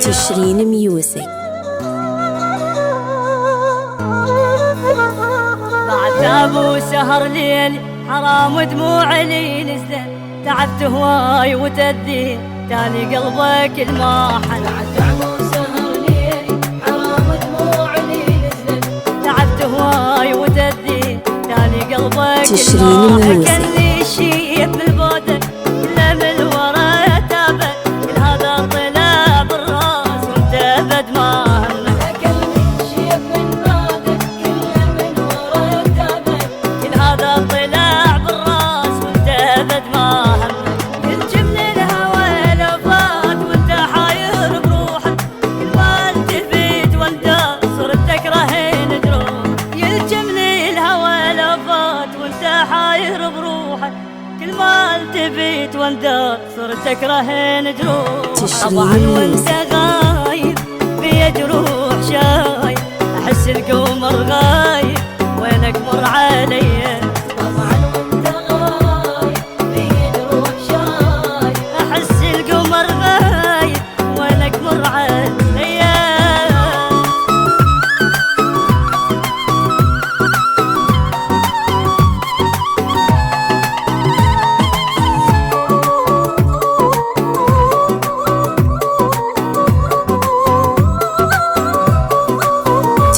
تشرين ميوزك. بعد ابو سهر ليل حرام دموع لي نزلت، تعبت هواي وتدي تاني قلبك الماحن. بعد ابو سهر ليل حرام دموع لي نزلت، تعبت هواي وتدي تاني قلبك تشرين ميوزك. كني شيب بالبودة كله من ورا تابع، كل هذا طلع بالراس وانت بد ما همك. كني شيب بالبودة كله من ورا تابع، كل هذا طلع بالراس وانت بد ما همك. الجمل الهوى لو فات وانت حاير بروحك، كل ما التفت وانت صرت تكرهين جروح. الجمل الهوى لو فات وانت حاير بروحك، كل ما التفت وانت صرت تكرهين جروح. طبعا وانت غايب في جروح شايب، احس القمر غايب وينك مر علي. طبعا وانت غايب في جروح شايب، احس القمر غايب وينك مر علي.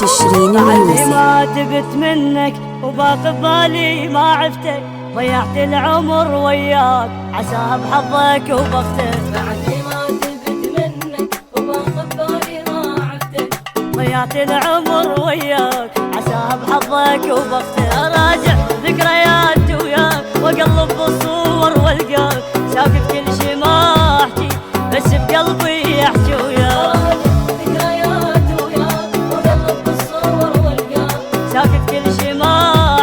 تشرين ميوزك. ما تبت منك وباقي ببالي ما عفتك، ضيعت العمر وياك عسى بحظك وبختك. بعد ما تبت منك وباقي ببالي ما عفتك، ضيعت العمر وياك عسى بحظك وبختك. اراجع ذكريات وياك واقلب بالصور والقاك، ساكت كل شي ما احكي بس بقلبي يحكي وياك. ساكت كل شي ما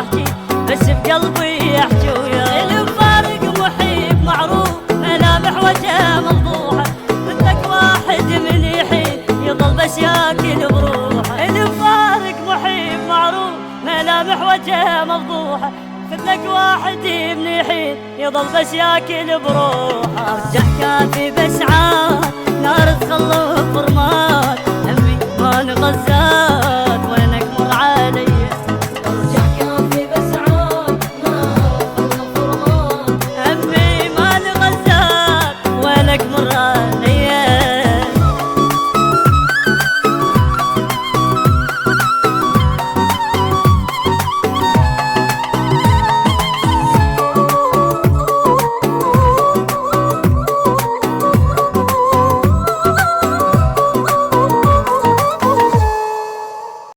احكي بس بقلبي يحكي وياك. الفارق محيب معروف ملامح وجهه مفضوحه، مثلك واحد من يحيل يضل بس ياكل بروحه. الفارق محيب معروف ملامح وجهه مفضوحه، مثلك واحد من يحيل يضل بس ياكل بروحه. ارجع كافي بس عاد نار تخلف رماد، همي ما نغزال